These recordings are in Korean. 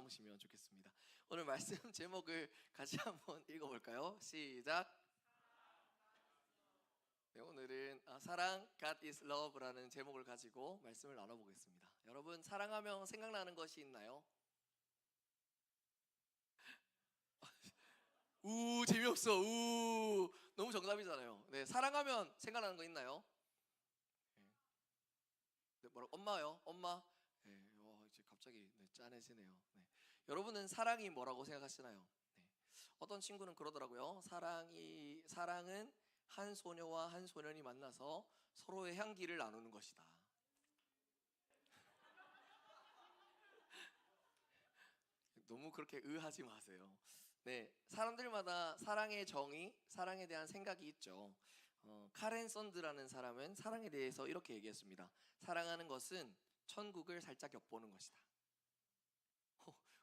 바라보시면 좋겠습니다. 오늘 말씀 제목을 같이 한번 읽어볼까요? 시작. 네, 오늘은 사랑, God is Love라는 제목을 가지고 말씀을 나눠보겠습니다. 여러분, 사랑하면 생각나는 것이 있나요? 재미없어. 너무 정답이잖아요. 네, 사랑하면 생각나는 거 있나요? 네, 뭐라 엄마요? 엄마? 네, 이제 갑자기 짠해지네요. 네. 여러분은 사랑이 뭐라고 생각하시나요? 네. 어떤 친구는 그러더라고요. 사랑은 한 소녀와 한 소년이 만나서 서로의 향기를 나누는 것이다. 너무 그렇게 의하지 마세요. 네, 사람들마다 사랑의 정의, 사랑에 대한 생각이 있죠. 카렌 선드라는 사람은 사랑에 대해서 이렇게 얘기했습니다. 사랑하는 것은 천국을 살짝 엿보는 것이다.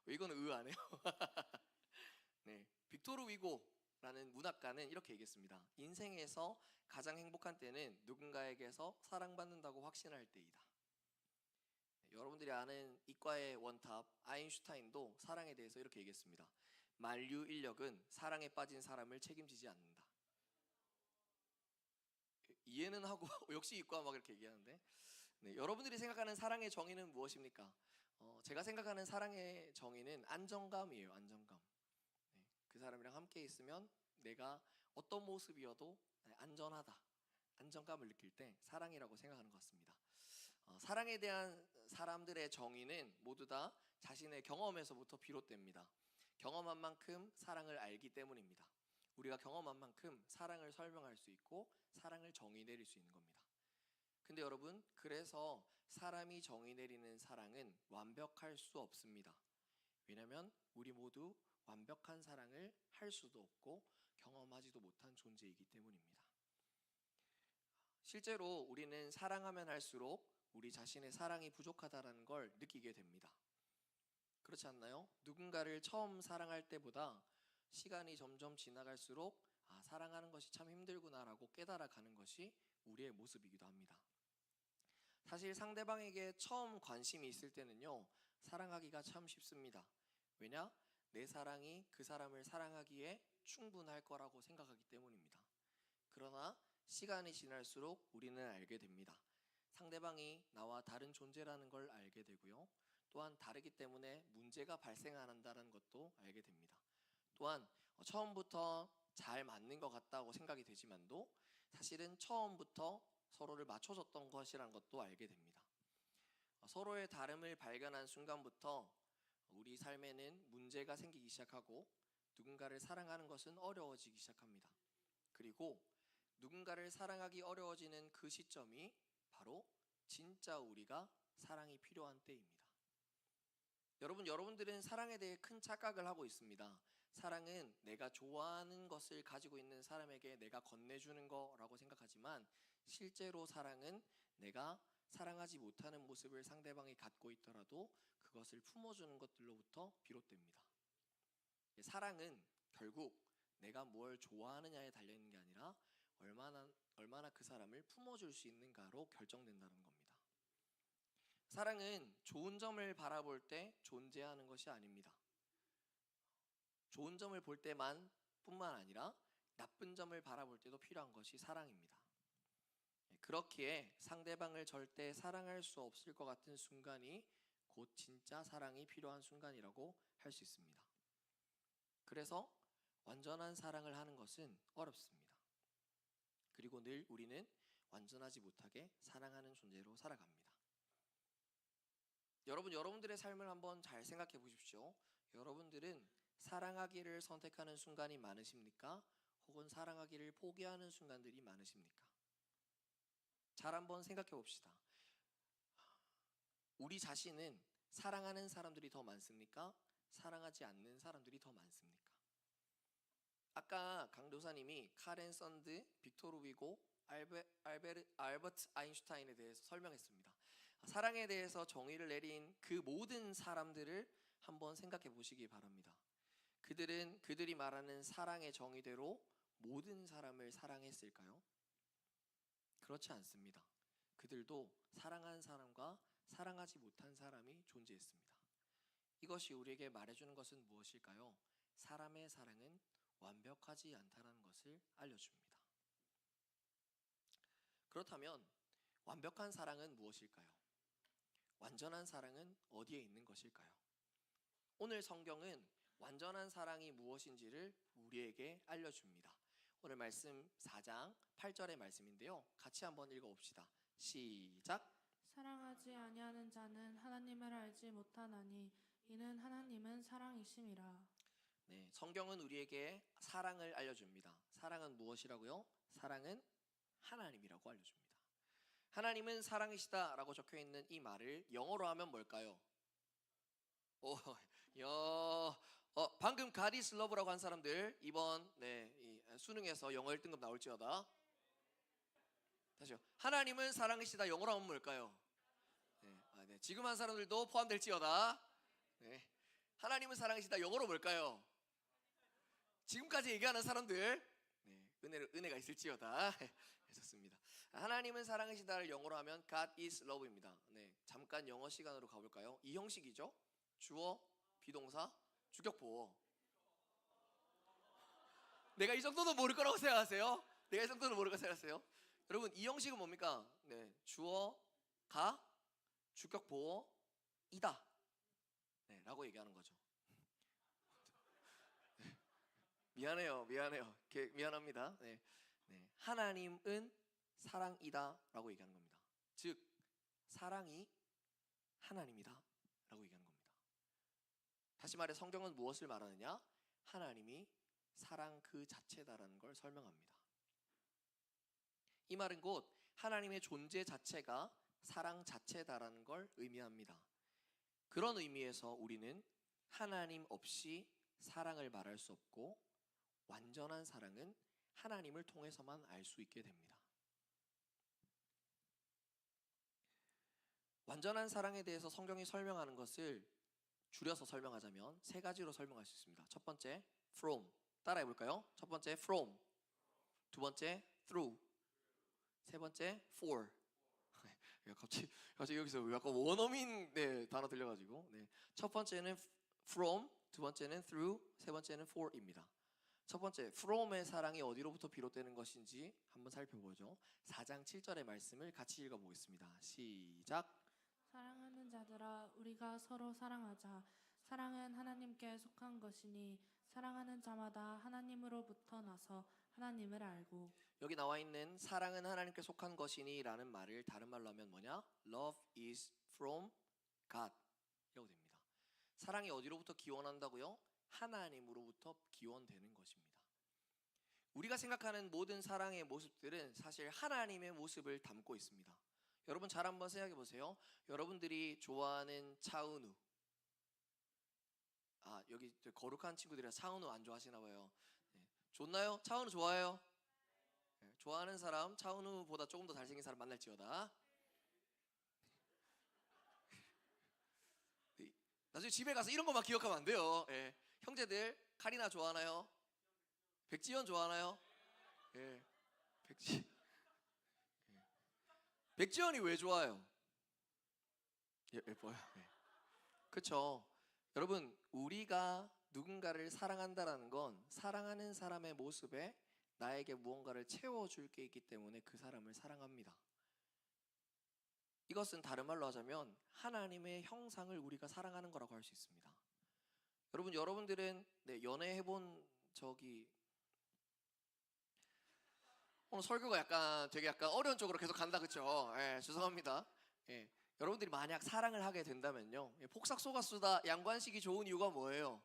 이거는 의아하네요. 네, 빅토르 위고라는 문학가는 이렇게 얘기했습니다. 인생에서 가장 행복한 때는 누군가에게서 사랑받는다고 확신할 때이다. 여러분들이 아는 이과의 원탑 아인슈타인도 사랑에 대해서 이렇게 얘기했습니다. 만류 인력은 사랑에 빠진 사람을 책임지지 않는다. 이해는 하고 역시 이과 막 이렇게 얘기하는데, 네, 여러분들이 생각하는 사랑의 정의는 무엇입니까? 제가 생각하는 사랑의 정의는 안정감이에요. 안정감. 네, 그 사람이랑 함께 있으면 내가 어떤 모습이어도 안전하다, 안정감을 느낄 때 사랑이라고 생각하는 것 같습니다. 사랑에 대한 사람들의 정의는 모두 다 자신의 경험에서부터 비롯됩니다. 경험한 만큼 사랑을 알기 때문입니다. 우리가 경험한 만큼 사랑을 설명할 수 있고 사랑을 정의 내릴 수 있는 겁니다. 근데 여러분, 그래서 사람이 정의 내리는 사랑은 완벽할 수 없습니다. 왜냐하면 우리 모두 완벽한 사랑을 할 수도 없고 경험하지도 못한 존재이기 때문입니다. 실제로 우리는 사랑하면 할수록 우리 자신의 사랑이 부족하다는 걸 느끼게 됩니다. 그렇지 않나요? 누군가를 처음 사랑할 때보다 시간이 점점 지나갈수록 사랑하는 것이 참 힘들구나라고 깨달아가는 것이 우리의 모습이기도 합니다. 사실 상대방에게 처음 관심이 있을 때는요, 사랑하기가 참 쉽습니다. 왜냐? 내 사랑이 그 사람을 사랑하기에 충분할 거라고 생각하기 때문입니다. 그러나 시간이 지날수록 우리는 알게 됩니다. 상대방이 나와 다른 존재라는 걸 알게 되고요. 또한 다르기 때문에 문제가 발생한다는 것도 알게 됩니다. 또한 처음부터 잘 맞는 것 같다고 생각이 되지만도 사실은 처음부터 서로를 맞춰줬던 것이라는 것도 알게 됩니다. 서로의 다름을 발견한 순간부터 우리 삶에는 문제가 생기기 시작하고 누군가를 사랑하는 것은 어려워지기 시작합니다. 그리고 누군가를 사랑하기 어려워지는 그 시점이 바로 진짜 우리가 사랑이 필요한 때입니다. 여러분들은 사랑에 대해 큰 착각을 하고 있습니다. 사랑은 내가 좋아하는 것을 가지고 있는 사람에게 내가 건네주는 거라고 생각하지만 실제로 사랑은 내가 사랑하지 못하는 모습을 상대방이 갖고 있더라도 그것을 품어주는 것들로부터 비롯됩니다. 사랑은 결국 내가 뭘 좋아하느냐에 달려있는 게 아니라 얼마나 그 사람을 품어줄 수 있는가로 결정된다는 겁니다. 사랑은 좋은 점을 바라볼 때 존재하는 것이 아닙니다. 좋은 점을 볼 때만 뿐만 아니라 나쁜 점을 바라볼 때도 필요한 것이 사랑입니다. 그렇기에 상대방을 절대 사랑할 수 없을 것 같은 순간이 곧 진짜 사랑이 필요한 순간이라고 할 수 있습니다. 그래서 완전한 사랑을 하는 것은 어렵습니다. 그리고 늘 우리는 완전하지 못하게 사랑하는 존재로 살아갑니다. 여러분들의 삶을 한번 잘 생각해 보십시오. 여러분들은 사랑하기를 선택하는 순간이 많으십니까? 혹은 사랑하기를 포기하는 순간들이 많으십니까? 잘 한번 생각해 봅시다. 우리 자신은 사랑하는 사람들이 더 많습니까? 사랑하지 않는 사람들이 더 많습니까? 아까 강도사님이 카렌 선드, 빅토르 위고, 알버트 아인슈타인에 대해서 설명했습니다. 사랑에 대해서 정의를 내린 그 모든 사람들을 한번 생각해 보시기 바랍니다. 그들이 말하는 사랑의 정의대로 모든 사람을 사랑했을까요? 그렇지 않습니다. 그들도 사랑한 사람과 사랑하지 못한 사람이 존재했습니다. 이것이 우리에게 말해주는 것은 무엇일까요? 사람의 사랑은 완벽하지 않다는 것을 알려줍니다. 그렇다면 완벽한 사랑은 무엇일까요? 완전한 사랑은 어디에 있는 것일까요? 오늘 성경은 완전한 사랑이 무엇인지를 우리에게 알려줍니다. 오늘 말씀 4장 8절의 말씀인데요. 같이 한번 읽어봅시다. 시작. 사랑하지 아니하는 자는 하나님을 알지 못하나니 이는 하나님은 사랑이심이라. 네, 성경은 우리에게 사랑을 알려줍니다. 사랑은 무엇이라고요? 사랑은 하나님이라고 알려줍니다. 하나님은 사랑이시다라고 적혀 있는 이 말을 영어로 하면 뭘까요? 방금 God is love라고 한 사람들 이번 이 수능에서 영어 1등급 나올지어다. 다시요. 하나님은 사랑이시다 영어로 하면 뭘까요? 네, 지금 한 사람들도 포함될지어다. 네, 하나님은 사랑이시다 영어로 뭘까요? 지금까지 얘기하는 사람들 은혜가 있을지어다. 좋습니다. 하나님은 사랑이시다를 영어로 하면 God is love입니다. 네, 잠깐 영어 시간으로 가볼까요? 이 형식이죠. 주어, 비동사, 주격보어. 내가 이 정도도 모를 거라고 생각하세요? 내가 이 정도는 모를 거라고 생각하세요? 여러분 이 형식은 뭡니까? 네, 주어가 주격보어이다. 네, 라고 얘기하는 거죠. 미안해요. 미안합니다. 네, 하나님은 사랑이다라고 얘기하는 겁니다. 즉 사랑이 하나님이다라고 얘기하는 겁니다. 다시 말해 성경은 무엇을 말하느냐? 하나님이 사랑 그 자체다라는 걸 설명합니다. 이 말은 곧 하나님의 존재 자체가 사랑 자체다라는 걸 의미합니다. 그런 의미에서 우리는 하나님 없이 사랑을 말할 수 없고 완전한 사랑은 하나님을 통해서만 알 수 있게 됩니다. 완전한 사랑에 대해서 성경이 설명하는 것을 줄여서 설명하자면 세 가지로 설명할 수 있습니다. 첫 번째, from. 따라해 볼까요? 첫 번째, from. 두 번째, through. 세 번째, for. 갑자기 여기서 약간 원어민 단어 들려가지고. 첫 번째는 from, 두 번째는 through, 세 번째는 for입니다. 첫 번째, from의 사랑이 어디로부터 비롯되는 것인지 한번 살펴보죠. 4장 7절의 말씀을 같이 읽어보겠습니다. 시작. 사랑하는 자들아 우리가 서로 사랑하자. 사랑은 하나님께 속한 것이니 사랑하는 자마다 하나님으로부터 나서 하나님을 알고. 여기 나와 있는 사랑은 하나님께 속한 것이니 라는 말을 다른 말로 하면 뭐냐? Love is from God 이라고 됩니다. 사랑이 어디로부터 기원한다고요? 하나님으로부터 기원되는 것입니다. 우리가 생각하는 모든 사랑의 모습들은 사실 하나님의 모습을 담고 있습니다. 여러분 잘 한번 생각해 보세요. 여러분들이 좋아하는 차은우. 여기 거룩한 친구들이라 차은우 안 좋아하시나 봐요. 좋나요? 차은우 좋아해요? 좋아하는 사람 차은우보다 조금 더 잘생긴 사람 만날지어다. 나중에 집에 가서 이런 것만 기억하면 안 돼요. 형제들 카리나 좋아하나요? 백지연 좋아하나요? 백지연이 왜 좋아요? 예뻐요. 그렇죠. 여러분 우리가 누군가를 사랑한다라는 건 사랑하는 사람의 모습에 나에게 무언가를 채워줄 게 있기 때문에 그 사람을 사랑합니다. 이것은 다른 말로 하자면 하나님의 형상을 우리가 사랑하는 거라고 할 수 있습니다. 여러분들은 연애해본 적이 오늘 설교가 되게 어려운 쪽으로 계속 간다 그쵸? 죄송합니다. 여러분들이 만약 사랑을 하게 된다면요 폭삭 속았수다 양관식이 좋은 이유가 뭐예요?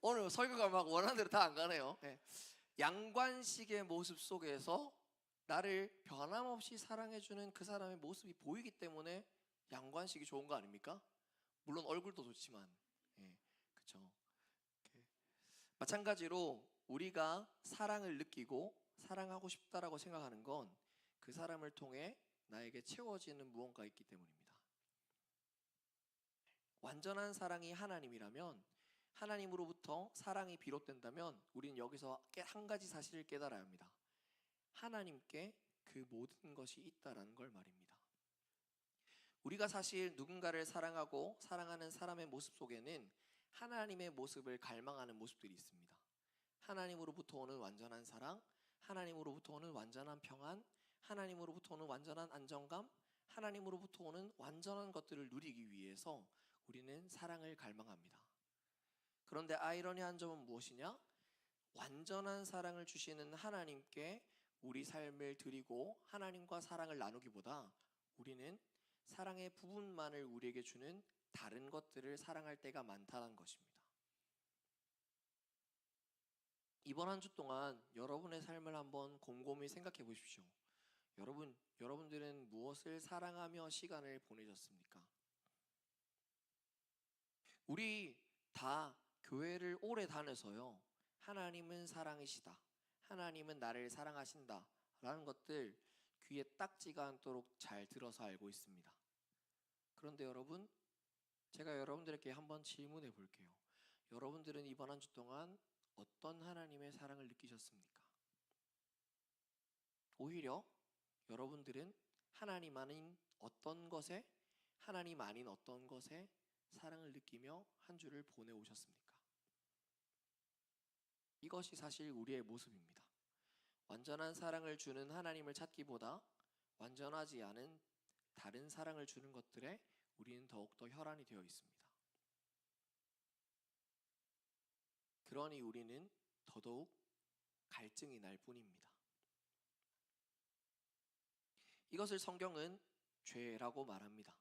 오늘 설교가 막 원하는 대로 다 안 가네요. 양관식의 모습 속에서 나를 변함없이 사랑해주는 그 사람의 모습이 보이기 때문에 양관식이 좋은 거 아닙니까? 물론 얼굴도 좋지만 그쵸? 마찬가지로 우리가 사랑을 느끼고 사랑하고 싶다라고 생각하는 건 그 사람을 통해 나에게 채워지는 무언가 있기 때문입니다. 완전한 사랑이 하나님이라면 하나님으로부터 사랑이 비롯된다면 우리는 여기서 한 가지 사실을 깨달아야 합니다. 하나님께 그 모든 것이 있다라는 걸 말입니다. 우리가 사실 누군가를 사랑하고 사랑하는 사람의 모습 속에는 하나님의 모습을 갈망하는 모습들이 있습니다. 하나님으로부터 오는 완전한 사랑, 하나님으로부터 오는 완전한 평안, 하나님으로부터 오는 완전한 안정감, 하나님으로부터 오는 완전한 것들을 누리기 위해서 우리는 사랑을 갈망합니다. 그런데 아이러니한 점은 무엇이냐? 완전한 사랑을 주시는 하나님께 우리 삶을 드리고 하나님과 사랑을 나누기보다 우리는 사랑의 부분만을 우리에게 주는 다른 것들을 사랑할 때가 많다는 것입니다. 이번 한 주 동안 여러분의 삶을 한번 곰곰이 생각해 보십시오. 여러분들은 무엇을 사랑하며 시간을 보내셨습니까? 우리 다 교회를 오래 다녀서요. 하나님은 사랑이시다. 하나님은 나를 사랑하신다. 라는 것들 귀에 딱지가 않도록 잘 들어서 알고 있습니다. 그런데 여러분, 제가 여러분들에게 한번 질문해 볼게요. 여러분들은 이번 한 주 동안 어떤 하나님의 사랑을 느끼셨습니까? 오히려 여러분들은 하나님 아닌 어떤 것에, 하나님 아닌 어떤 것에 사랑을 느끼며 한 주를 보내오셨습니까? 이것이 사실 우리의 모습입니다. 완전한 사랑을 주는 하나님을 찾기보다 완전하지 않은 다른 사랑을 주는 것들에 우리는 더욱더 혈안이 되어 있습니다. 그러니 우리는 더더욱 갈증이 날 뿐입니다. 이것을 성경은 죄라고 말합니다.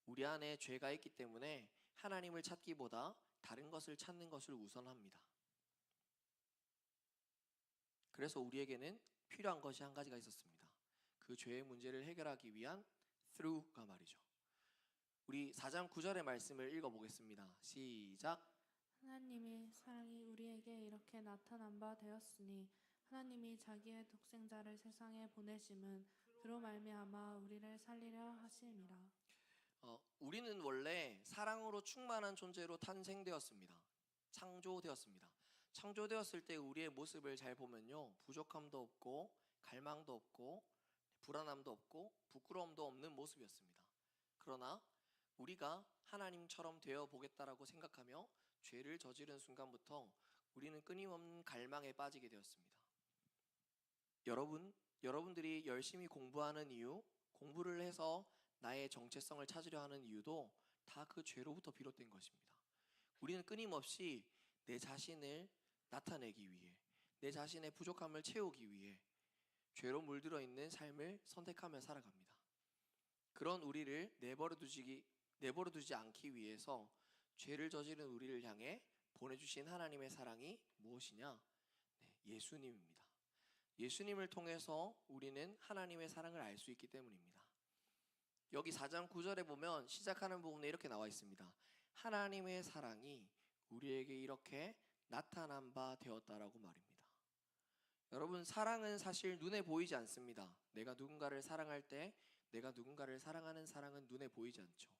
우리 안에 죄가 있기 때문에 하나님을 찾기보다 다른 것을 찾는 것을 우선합니다. 그래서 우리에게는 필요한 것이 한 가지가 있었습니다. 그 죄의 문제를 해결하기 위한 through가 말이죠. 우리 4장 9절의 말씀을 읽어보겠습니다. 시작. 하나님이 사랑이 우리에게 이렇게 나타난 바 되었으니 하나님이 자기의 독생자를 세상에 보내심은 그로 말미암아 우리를 살리려 하심이라. 우리는 원래 사랑으로 충만한 존재로 탄생되었습니다. 창조되었습니다. 창조되었을 때 우리의 모습을 잘 보면요, 부족함도 없고 갈망도 없고 불안함도 없고 부끄러움도 없는 모습이었습니다. 그러나 우리가 하나님처럼 되어 보겠다라고 생각하며 죄를 저지른 순간부터 우리는 끊임없는 갈망에 빠지게 되었습니다. 여러분들이 열심히 공부하는 이유, 공부를 해서 나의 정체성을 찾으려 하는 이유도 다 그 죄로부터 비롯된 것입니다. 우리는 끊임없이 내 자신을 나타내기 위해, 내 자신의 부족함을 채우기 위해 죄로 물들어 있는 삶을 선택하며 살아갑니다. 그런 우리를 내버려두지 않기 위해서 죄를 저지른 우리를 향해 보내주신 하나님의 사랑이 무엇이냐? 예수님입니다. 예수님을 통해서 우리는 하나님의 사랑을 알 수 있기 때문입니다. 여기 4장 9절에 보면 시작하는 부분에 이렇게 나와 있습니다. 하나님의 사랑이 우리에게 이렇게 나타난 바 되었다라고 말입니다. 여러분, 사랑은 사실 눈에 보이지 않습니다. 내가 누군가를 사랑할 때 내가 누군가를 사랑하는 사랑은 눈에 보이지 않죠.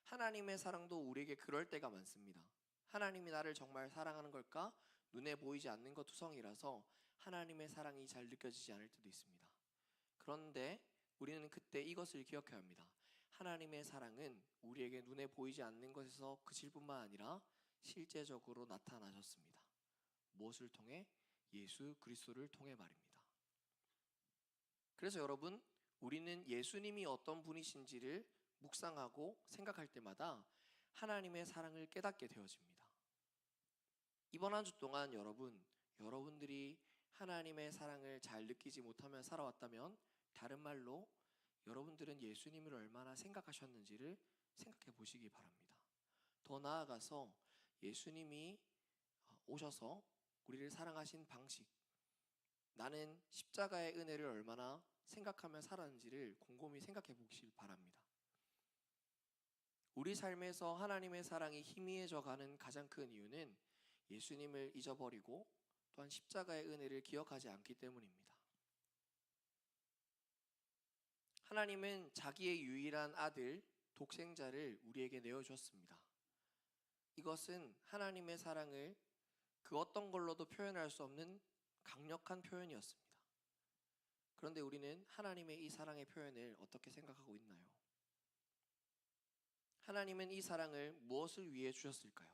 하나님의 사랑도 우리에게 그럴 때가 많습니다. 하나님이 나를 정말 사랑하는 걸까? 눈에 보이지 않는 것 투성이라서 하나님의 사랑이 잘 느껴지지 않을 때도 있습니다. 그런데 우리는 그때 이것을 기억해야 합니다. 하나님의 사랑은 우리에게 눈에 보이지 않는 것에서 그칠 뿐만 아니라 실제적으로 나타나셨습니다. 무엇을 통해? 예수 그리스도를 통해 말입니다. 그래서 여러분, 우리는 예수님이 어떤 분이신지를 묵상하고 생각할 때마다 하나님의 사랑을 깨닫게 되어집니다. 이번 한 주 동안 여러분들이 하나님의 사랑을 잘 느끼지 못하며 살아왔다면, 다른 말로 여러분들은 예수님을 얼마나 생각하셨는지를 생각해 보시기 바랍니다. 더 나아가서 예수님이 오셔서 우리를 사랑하신 방식, 나는 십자가의 은혜를 얼마나 생각하며 살았는지를 곰곰이 생각해 보시길 바랍니다. 우리 삶에서 하나님의 사랑이 희미해져 가는 가장 큰 이유는 예수님을 잊어버리고 또한 십자가의 은혜를 기억하지 않기 때문입니다. 하나님은 자기의 유일한 아들, 독생자를 우리에게 내어주었습니다. 이것은 하나님의 사랑을 그 어떤 걸로도 표현할 수 없는 강력한 표현이었습니다. 그런데 우리는 하나님의 이 사랑의 표현을 어떻게 생각하고 있나요? 하나님은 이 사랑을 무엇을 위해 주셨을까요?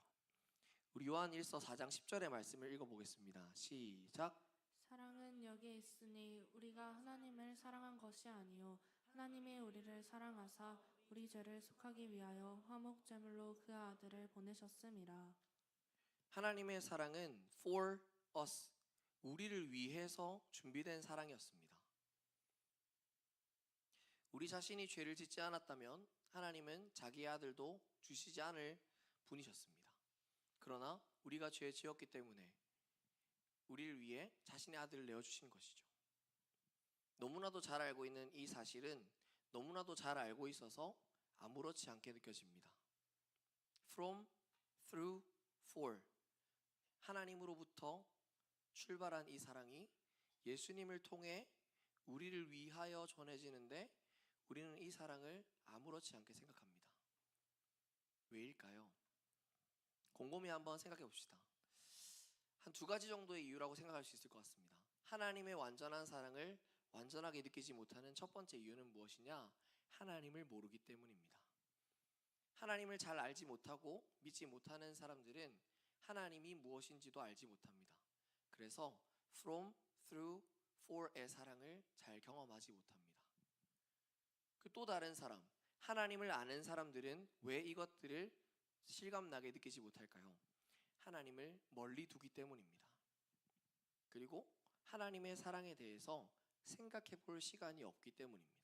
우리 요한 1서 4장 10절의 말씀을 읽어보겠습니다. 시작. 사랑은 여기에 있으니 우리가 하나님을 사랑한 것이 아니요 하나님이 우리를 사랑하사 우리 죄를 속하기 위하여 화목 제물로 그 아들을 보내셨음이라. 하나님의 사랑은 for us, 우리를 위해서 준비된 사랑이었습니다. 우리 자신이 죄를 짓지 않았다면 하나님은 자기의 아들도 주시지 않을 분이셨습니다. 그러나 우리가 죄 지었기 때문에 우리를 위해 자신의 아들을 내어주신 것이죠. 너무나도 잘 알고 있는 이 사실은 너무나도 잘 알고 있어서 아무렇지 않게 느껴집니다. From, through, for, 하나님으로부터 출발한 이 사랑이 예수님을 통해 우리를 위하여 전해지는데 우리는 이 사랑을 아무렇지 않게 생각합니다. 왜일까요? 곰곰이 한번 생각해 봅시다. 한 두 가지 정도의 이유라고 생각할 수 있을 것 같습니다. 하나님의 완전한 사랑을 완전하게 느끼지 못하는 첫 번째 이유는 무엇이냐? 하나님을 모르기 때문입니다. 하나님을 잘 알지 못하고 믿지 못하는 사람들은 하나님이 무엇인지도 알지 못합니다. 그래서 from, through, for의 사랑을 잘 경험하지 못합니다. 그 또 다른 사람, 하나님을 아는 사람들은 왜 이것들을 실감나게 느끼지 못할까요? 하나님을 멀리 두기 때문입니다. 그리고 하나님의 사랑에 대해서 생각해 볼 시간이 없기 때문입니다.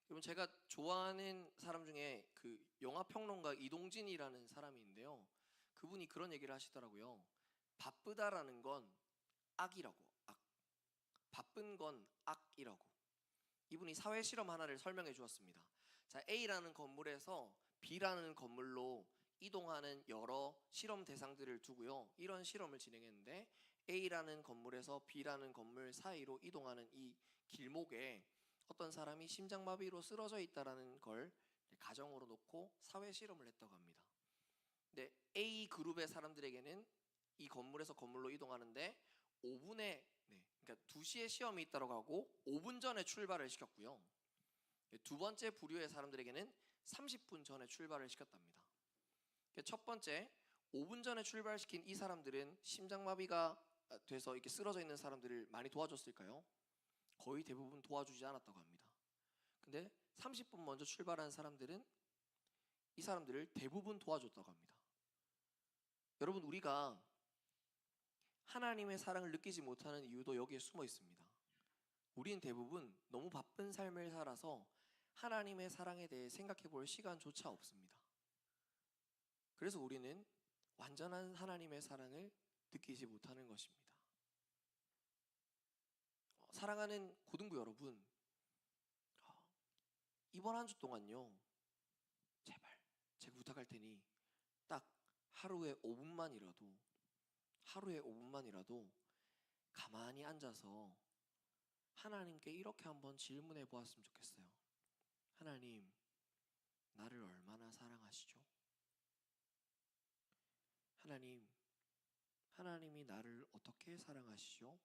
여러분, 제가 좋아하는 사람 중에 그 영화평론가 이동진이라는 사람이 있는데요. 그분이 그런 얘기를 하시더라고요. 바쁘다라는 건 악이라고, 악. 바쁜 건 악이라고. 이분이 사회 실험 하나를 설명해 주었습니다. 자, A라는 건물에서 B라는 건물로 이동하는 여러 실험 대상들을 두고요. 이런 실험을 진행했는데 A라는 건물에서 B라는 건물 사이로 이동하는 이 길목에 어떤 사람이 심장마비로 쓰러져 있다라는 걸 가정으로 놓고 사회 실험을 했다고 합니다. 근데 A 그룹의 사람들에게는 이 건물에서 건물로 이동하는데 5분에 그러니까 2시에 시험이 있다고 하고 5분 전에 출발을 시켰고요. 두 번째 부류의 사람들에게는 30분 전에 출발을 시켰답니다. 첫 번째 5분 전에 출발시킨 이 사람들은 심장마비가 돼서 이렇게 쓰러져 있는 사람들을 많이 도와줬을까요? 거의 대부분 도와주지 않았다고 합니다. 근데 30분 먼저 출발한 사람들은 이 사람들을 대부분 도와줬다고 합니다. 여러분, 우리가 하나님의 사랑을 느끼지 못하는 이유도 여기에 숨어 있습니다. 우린 대부분 너무 바쁜 삶을 살아서 하나님의 사랑에 대해 생각해 볼 시간조차 없습니다. 그래서 우리는 완전한 하나님의 사랑을 느끼지 못하는 것입니다. 사랑하는 고등부 여러분, 이번 한 주 동안요, 제발 제가 부탁할 테니 딱 하루에 5분만이라도 가만히 앉아서 하나님께 이렇게 한번 질문해 보았으면 좋겠어요. 하나님, 나를 얼마나 사랑하시죠? 하나님이 나를 어떻게 사랑하시죠?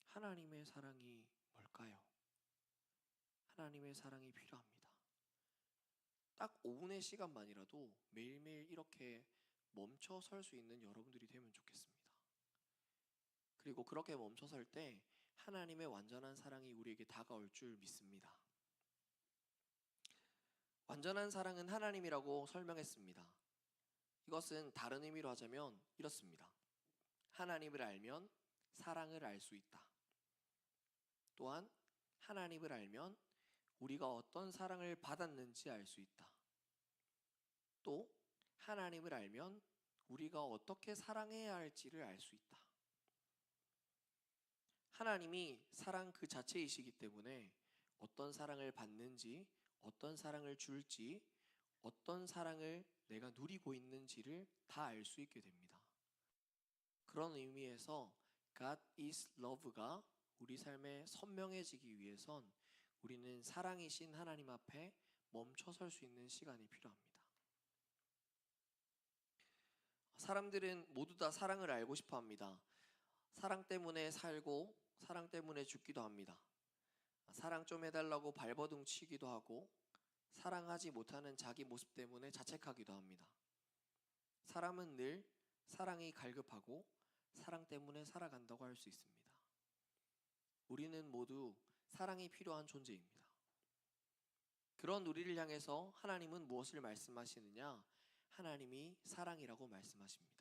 하나님의 사랑이 뭘까요? 하나님의 사랑이 필요합니다. 딱 5분의 시간만이라도 매일매일 이렇게 멈춰 설 수 있는 여러분들이 되면 좋겠습니다. 그리고 그렇게 멈춰 설 때 하나님의 완전한 사랑이 우리에게 다가올 줄 믿습니다. 완전한 사랑은 하나님이라고 설명했습니다. 이것은 다른 의미로 하자면 이렇습니다. 하나님을 알면 사랑을 알 수 있다. 또한 하나님을 알면 우리가 어떤 사랑을 받았는지 알 수 있다. 또 하나님을 알면 우리가 어떻게 사랑해야 할지를 알 수 있다. 하나님이 사랑 그 자체이시기 때문에 어떤 사랑을 받는지, 어떤 사랑을 줄지, 어떤 사랑을 내가 누리고 있는지를 다 알 수 있게 됩니다. 그런 의미에서 God is Love가 우리 삶에 선명해지기 위해선 우리는 사랑이신 하나님 앞에 멈춰 설 수 있는 시간이 필요합니다. 사람들은 모두 다 사랑을 알고 싶어 합니다. 사랑 때문에 살고 사랑 때문에 죽기도 합니다. 사랑 좀 해달라고 발버둥 치기도 하고 사랑하지 못하는 자기 모습 때문에 자책하기도 합니다. 사람은 늘 사랑이 갈급하고 사랑 때문에 살아간다고 할 수 있습니다. 우리는 모두 사랑이 필요한 존재입니다. 그런 우리를 향해서 하나님은 무엇을 말씀하시느냐? 하나님이 사랑이라고 말씀하십니다.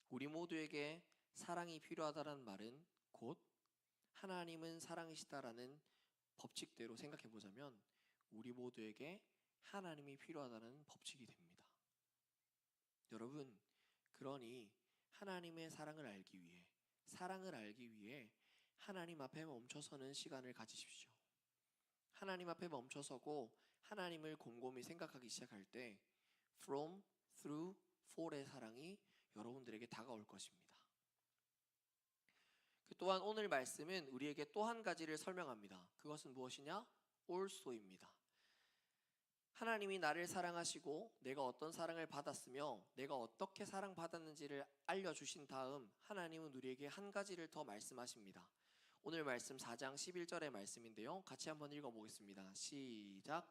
우리 모두에게 사랑이 필요하다는 말은 곧 하나님은 사랑이시다라는 법칙대로 생각해 보자면 우리 모두에게 하나님이 필요하다는 법칙이 됩니다. 여러분, 그러니 하나님의 사랑을 알기 위해 하나님 앞에 멈춰서는 시간을 가지십시오. 하나님 앞에 멈춰서고 하나님을 곰곰이 생각하기 시작할 때 From, Through, For의 사랑이 여러분들에게 다가올 것입니다. 또한 오늘 말씀은 우리에게 또 한 가지를 설명합니다. 그것은 무엇이냐? also입니다. 하나님이 나를 사랑하시고 내가 어떤 사랑을 받았으며 내가 어떻게 사랑받았는지를 알려주신 다음 하나님은 우리에게 한 가지를 더 말씀하십니다. 오늘 말씀 4장 11절의 말씀인데요. 같이 한번 읽어보겠습니다. 시작.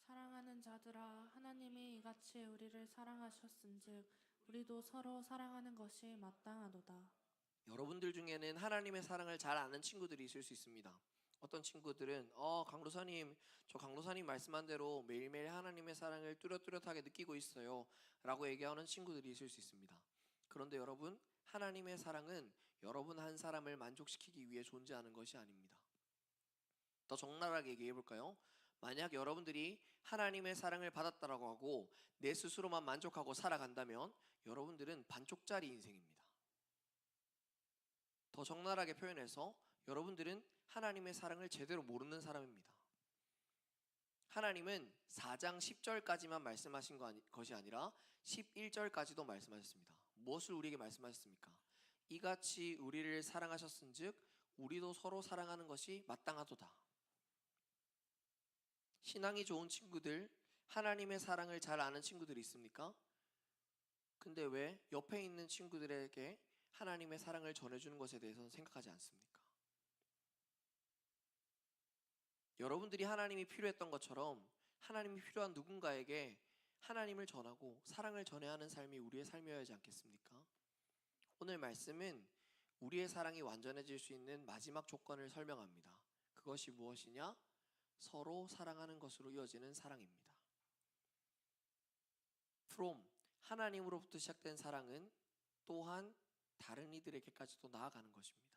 사랑하는 자들아, 하나님이 이같이 우리를 사랑하셨은즉 우리도 서로 사랑하는 것이 마땅하도다. 여러분들 중에는 하나님의 사랑을 잘 아는 친구들이 있을 수 있습니다. 어떤 친구들은 강도사님, 저 강도사님 말씀한 대로 매일매일 하나님의 사랑을 뚜렷뚜렷하게 느끼고 있어요 라고 얘기하는 친구들이 있을 수 있습니다. 그런데 여러분, 하나님의 사랑은 여러분 한 사람을 만족시키기 위해 존재하는 것이 아닙니다. 더 적나라하게 얘기해 볼까요? 만약 여러분들이 하나님의 사랑을 받았다라고 하고 내 스스로만 만족하고 살아간다면 여러분들은 반쪽짜리 인생입니다. 더 적나라하게 표현해서 여러분들은 하나님의 사랑을 제대로 모르는 사람입니다. 하나님은 4장 10절까지만 말씀하신 것이 아니라 11절까지도 말씀하셨습니다. 무엇을 우리에게 말씀하셨습니까? 이같이 우리를 사랑하셨은즉 우리도 서로 사랑하는 것이 마땅하도다. 신앙이 좋은 친구들, 하나님의 사랑을 잘 아는 친구들이 있습니까? 근데 왜 옆에 있는 친구들에게 하나님의 사랑을 전해주는 것에 대해서는 생각하지 않습니까? 여러분들이 하나님이 필요했던 것처럼 하나님이 필요한 누군가에게 하나님을 전하고 사랑을 전해야 하는 삶이 우리의 삶이어야 하지 않겠습니까? 오늘 말씀은 우리의 사랑이 완전해질 수 있는 마지막 조건을 설명합니다. 그것이 무엇이냐? 서로 사랑하는 것으로 이어지는 사랑입니다. From, 하나님으로부터 시작된 사랑은 또한 다른 이들에게까지도 나아가는 것입니다.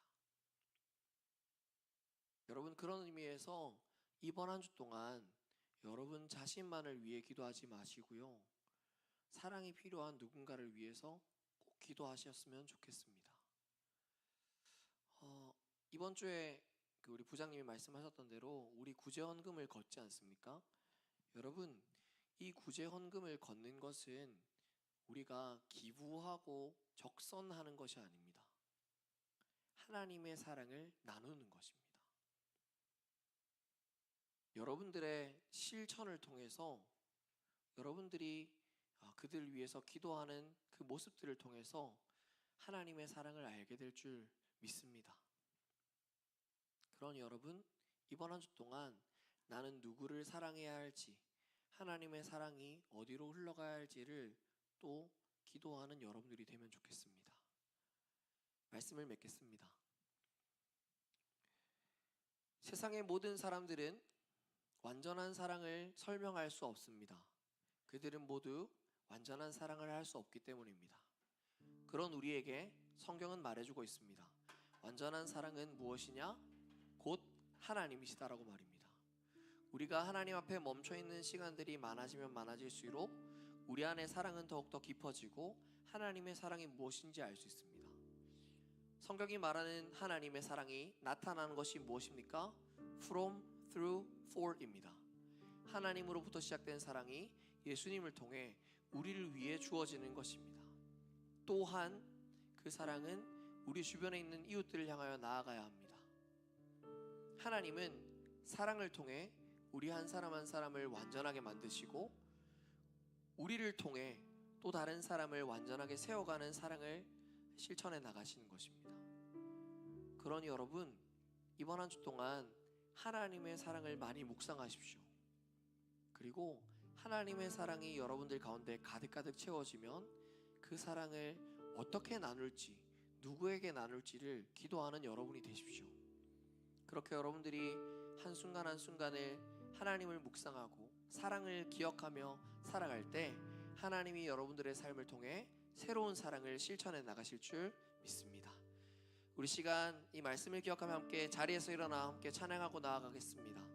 여러분, 그런 의미에서 이번 한 주 동안 여러분 자신만을 위해 기도하지 마시고요. 사랑이 필요한 누군가를 위해서 꼭 기도하셨으면 좋겠습니다. 이번 주에 우리 부장님이 말씀하셨던 대로 우리 구제헌금을 걷지 않습니까? 여러분, 이 구제헌금을 걷는 것은 우리가 기부하고 적선하는 것이 아닙니다. 하나님의 사랑을 나누는 것입니다. 여러분들의 실천을 통해서 여러분들이 그들을 위해서 기도하는 그 모습들을 통해서 하나님의 사랑을 알게 될 줄 믿습니다. 그러니 여러분, 이번 한 주 동안 나는 누구를 사랑해야 할지, 하나님의 사랑이 어디로 흘러가야 할지를 또 기도하는 여러분들이 되면 좋겠습니다. 말씀을 맺겠습니다. 세상의 모든 사람들은 완전한 사랑을 설명할 수 없습니다. 그들은 모두 완전한 사랑을 할 수 없기 때문입니다. 그런 우리에게 성경은 말해주고 있습니다. 완전한 사랑은 무엇이냐? 곧 하나님이시다라고 말입니다. 우리가 하나님 앞에 멈춰있는 시간들이 많아지면 많아질수록 우리 안에 사랑은 더욱더 깊어지고 하나님의 사랑이 무엇인지 알 수 있습니다. 성경이 말하는 하나님의 사랑이 나타나는 것이 무엇입니까? From, through, for입니다. 하나님으로부터 시작된 사랑이 예수님을 통해 우리를 위해 주어지는 것입니다. 또한 그 사랑은 우리 주변에 있는 이웃들을 향하여 나아가야 합니다. 하나님은 사랑을 통해 우리 한 사람 한 사람을 완전하게 만드시고 우리를 통해 또 다른 사람을 완전하게 세워가는 사랑을 실천해 나가시는 것입니다. 그러니 여러분, 이번 한 주 동안 하나님의 사랑을 많이 묵상하십시오. 그리고 하나님의 사랑이 여러분들 가운데 가득가득 채워지면 그 사랑을 어떻게 나눌지, 누구에게 나눌지를 기도하는 여러분이 되십시오. 그렇게 여러분들이 한순간 한순간을 하나님을 묵상하고 사랑을 기억하며 살아갈 때 하나님이 여러분들의 삶을 통해 새로운 사랑을 실천해 나가실 줄 믿습니다. 우리 시간 이 말씀을 기억하며 함께 자리에서 일어나 함께 찬양하고 나아가겠습니다.